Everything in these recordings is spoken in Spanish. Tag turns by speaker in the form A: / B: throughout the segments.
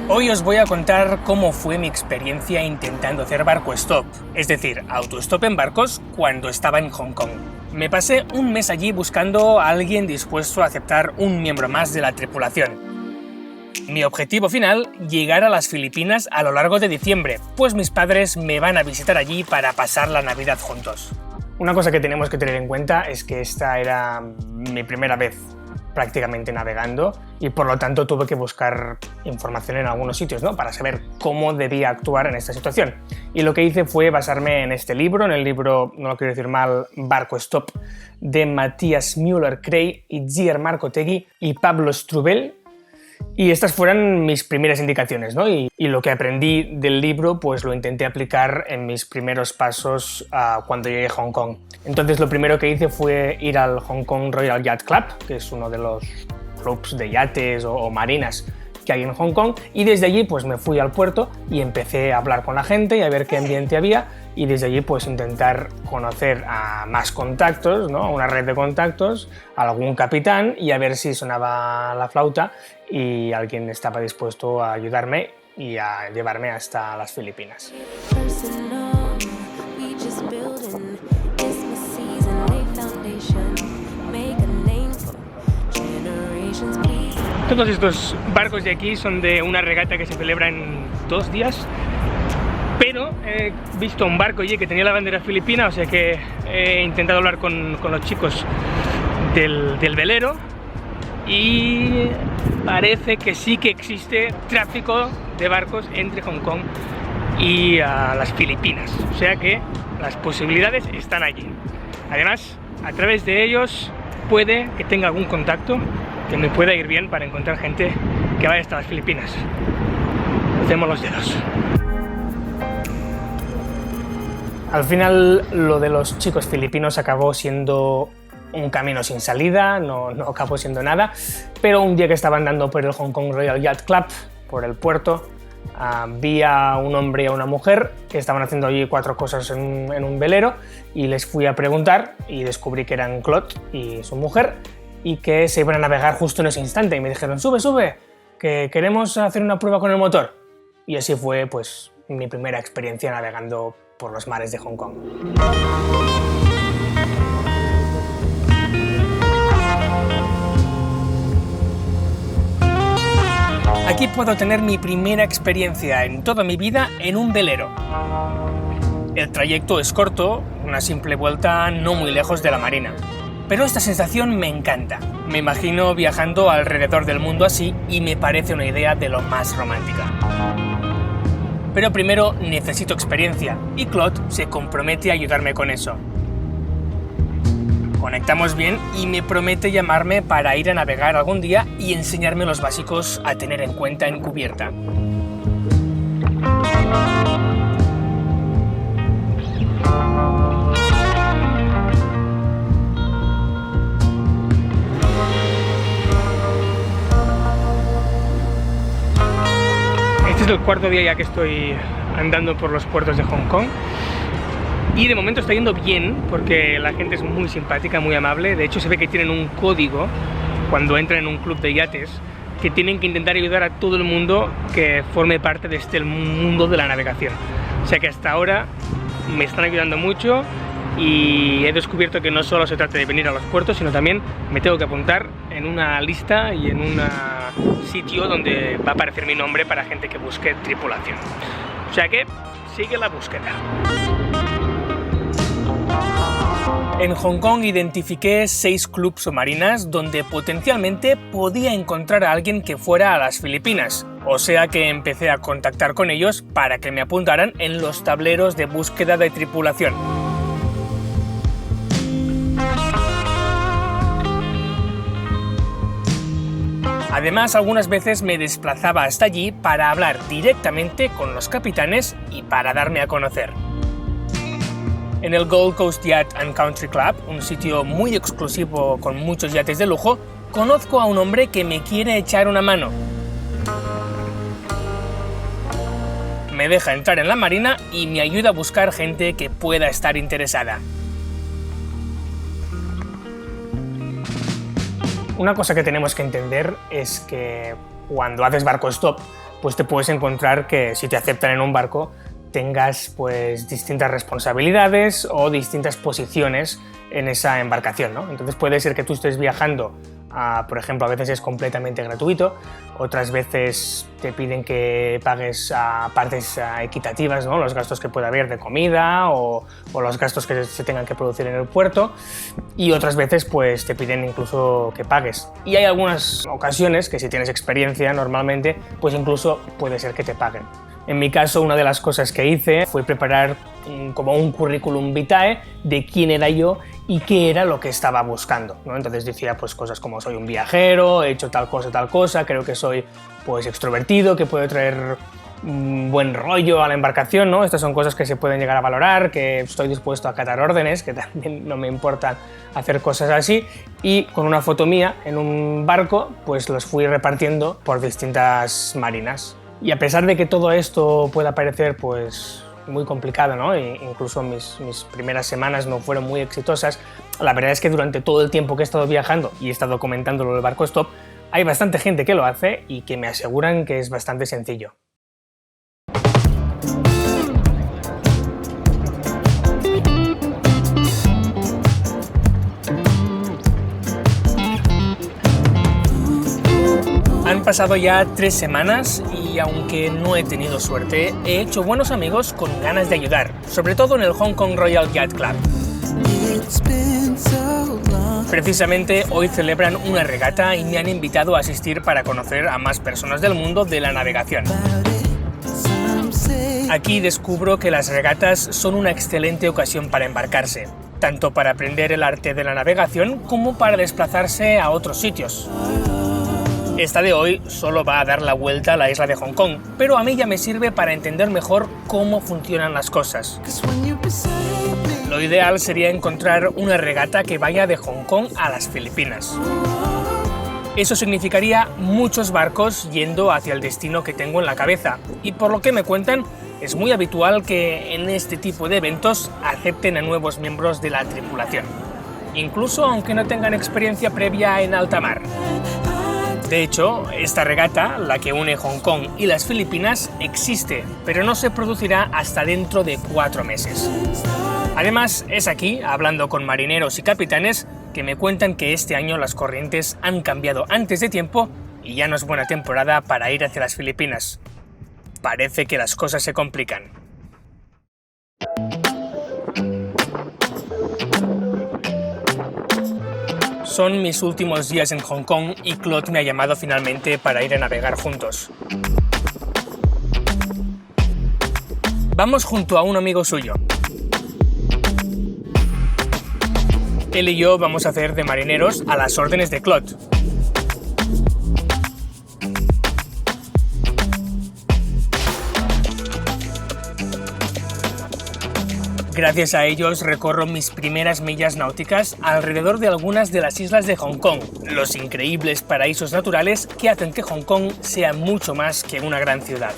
A: Hoy os voy a contar cómo fue mi experiencia intentando hacer barco stop, es decir, autostop en barcos cuando estaba en Hong Kong. Me pasé un mes allí buscando a alguien dispuesto a aceptar un miembro más de la tripulación. Mi objetivo final, llegar a las Filipinas a lo largo de diciembre, pues mis padres me van a visitar allí para pasar la Navidad juntos. Una cosa que tenemos que tener en cuenta es que esta era mi primera vez prácticamente navegando y por lo tanto tuve que buscar información en algunos sitios, ¿no?, para saber cómo debía actuar en esta situación. Y lo que hice fue basarme en este libro, en el libro, no lo quiero decir mal, Barco Stop, de Matthias Müller-Krey, Itziar Marcotegui y Pablo Strubel. Y estas fueron mis primeras indicaciones, ¿no? Y lo que aprendí del libro pues lo intenté aplicar en mis primeros pasos cuando llegué a Hong Kong. Entonces lo primero que hice fue ir al Hong Kong Royal Yacht Club, que es uno de los clubs de yates o marinas que hay en Hong Kong, y desde allí pues me fui al puerto y empecé a hablar con la gente y a ver qué ambiente había, y desde allí pues intentar conocer a más contactos, ¿no?, una red de contactos, a algún capitán, y a ver si sonaba la flauta y alguien estaba dispuesto a ayudarme y a llevarme hasta las Filipinas. Todos estos barcos de aquí son de una regata que se celebra en 2 días, pero he visto un barco allí que tenía la bandera filipina, o sea que he intentado hablar con los chicos del velero y parece que sí que existe tráfico de barcos entre Hong Kong y las Filipinas, o sea que las posibilidades están allí. Además, a través de ellos puede que tenga algún contacto que me pueda ir bien para encontrar gente que vaya hasta las Filipinas. Hacemos los dedos. Al final, lo de los chicos filipinos acabó siendo un camino sin salida, no acabó siendo nada, pero un día que estaba andando por el Hong Kong Royal Yacht Club, por el puerto, vi a un hombre y a una mujer que estaban haciendo allí 4 cosas en un velero, y les fui a preguntar y descubrí que eran Claude y su mujer y que se iban a navegar justo en ese instante, y me dijeron: sube, que queremos hacer una prueba con el motor. Y así fue pues mi primera experiencia navegando por los mares de Hong Kong. Aquí puedo tener mi primera experiencia en toda mi vida en un velero. El trayecto es corto, una simple vuelta no muy lejos de la marina. Pero esta sensación me encanta. Me imagino viajando alrededor del mundo así y me parece una idea de lo más romántica. Pero primero necesito experiencia y Claude se compromete a ayudarme con eso. Conectamos bien y me promete llamarme para ir a navegar algún día y enseñarme los básicos a tener en cuenta en cubierta. Este es el 4.º día ya que estoy andando por los puertos de Hong Kong. Y de momento está yendo bien porque la gente es muy simpática, muy amable. De hecho se ve que tienen un código cuando entran en un club de yates que tienen que intentar ayudar a todo el mundo que forme parte de este mundo de la navegación. O sea que hasta ahora me están ayudando mucho y he descubierto que no solo se trata de venir a los puertos, sino también me tengo que apuntar en una lista y en un sitio donde va a aparecer mi nombre para gente que busque tripulación. O sea que sigue la búsqueda. En Hong Kong identifiqué 6 clubs o marinas donde potencialmente podía encontrar a alguien que fuera a las Filipinas, o sea que empecé a contactar con ellos para que me apuntaran en los tableros de búsqueda de tripulación. Además, algunas veces me desplazaba hasta allí para hablar directamente con los capitanes y para darme a conocer. En el Gold Coast Yacht and Country Club, un sitio muy exclusivo con muchos yates de lujo, conozco a un hombre que me quiere echar una mano. me deja entrar en la marina y me ayuda a buscar gente que pueda estar interesada. Una cosa que tenemos que entender es que cuando haces barco stop, pues te puedes encontrar que si te aceptan en un barco tengas pues distintas responsabilidades o distintas posiciones en esa embarcación, ¿no? Entonces puede ser que tú estés viajando, por ejemplo, a veces es completamente gratuito, otras veces te piden que pagues partes equitativas, ¿no? Los gastos que pueda haber de comida o los gastos que se tengan que producir en el puerto, y otras veces pues te piden incluso que pagues. Y hay algunas ocasiones que si tienes experiencia normalmente, pues incluso puede ser que te paguen. En mi caso, una de las cosas que hice fue preparar como un currículum vitae de quién era yo y qué era lo que estaba buscando, ¿no? Entonces decía pues cosas como soy un viajero, he hecho tal cosa, creo que soy pues extrovertido, que puedo traer un buen rollo a la embarcación, ¿no? Estas son cosas que se pueden llegar a valorar, que estoy dispuesto a acatar órdenes, que también no me importa hacer cosas así, y con una foto mía en un barco pues los fui repartiendo por distintas marinas. Y a pesar de que todo esto pueda parecer pues muy complicado, ¿no? E incluso mis primeras semanas no fueron muy exitosas, la verdad es que durante todo el tiempo que he estado viajando y he estado comentándolo del barco stop, hay bastante gente que lo hace y que me aseguran que es bastante sencillo. Han pasado ya 3 semanas y aunque no he tenido suerte, he hecho buenos amigos con ganas de ayudar, sobre todo en el Hong Kong Royal Yacht Club. Precisamente hoy celebran una regata y me han invitado a asistir para conocer a más personas del mundo de la navegación. Aquí descubro que las regatas son una excelente ocasión para embarcarse, tanto para aprender el arte de la navegación como para desplazarse a otros sitios. Esta de hoy solo va a dar la vuelta a la isla de Hong Kong, pero a mí ya me sirve para entender mejor cómo funcionan las cosas. Lo ideal sería encontrar una regata que vaya de Hong Kong a las Filipinas. Eso significaría muchos barcos yendo hacia el destino que tengo en la cabeza, y por lo que me cuentan, es muy habitual que en este tipo de eventos acepten a nuevos miembros de la tripulación, incluso aunque no tengan experiencia previa en alta mar. De hecho, esta regata, la que une Hong Kong y las Filipinas, existe, pero no se producirá hasta dentro de 4 meses. Además, es aquí, hablando con marineros y capitanes, que me cuentan que este año las corrientes han cambiado antes de tiempo y ya no es buena temporada para ir hacia las Filipinas. Parece que las cosas se complican. Son mis últimos días en Hong Kong y Claude me ha llamado finalmente para ir a navegar juntos. Vamos junto a un amigo suyo. Él y yo vamos a hacer de marineros a las órdenes de Claude. Gracias a ellos recorro mis primeras millas náuticas alrededor de algunas de las islas de Hong Kong, los increíbles paraísos naturales que hacen que Hong Kong sea mucho más que una gran ciudad.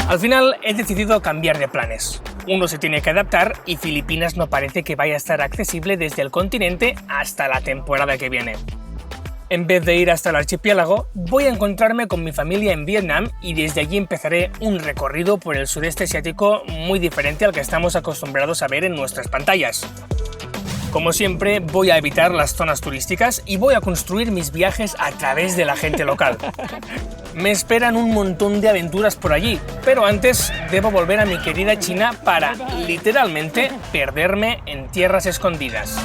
A: Al final he decidido cambiar de planes. Uno se tiene que adaptar y Filipinas no parece que vaya a estar accesible desde el continente hasta la temporada que viene. En vez de ir hasta el archipiélago, voy a encontrarme con mi familia en Vietnam y desde allí empezaré un recorrido por el sudeste asiático muy diferente al que estamos acostumbrados a ver en nuestras pantallas. Como siempre, voy a evitar las zonas turísticas y voy a construir mis viajes a través de la gente local. Me esperan un montón de aventuras por allí, pero antes debo volver a mi querida China para, literalmente, perderme en tierras escondidas.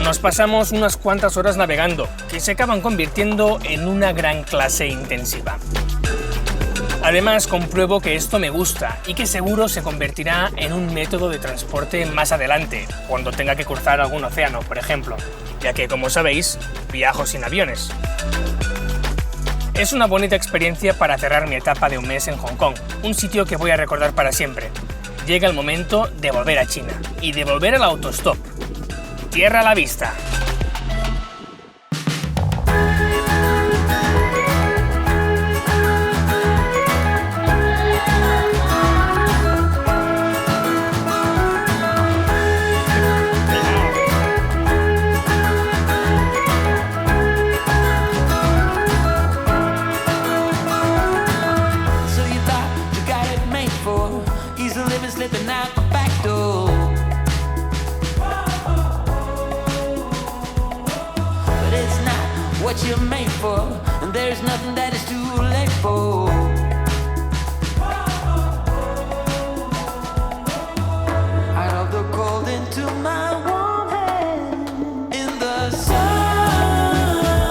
A: Nos pasamos unas cuantas horas navegando, que se acaban convirtiendo en una gran clase intensiva. Además, compruebo que esto me gusta y que seguro se convertirá en un método de transporte más adelante, cuando tenga que cruzar algún océano, por ejemplo, ya que, como sabéis, viajo sin aviones. Es una bonita experiencia para cerrar mi etapa de un mes en Hong Kong, un sitio que voy a recordar para siempre. Llega el momento de volver a China y de volver al autostop. ¡Tierra a la vista!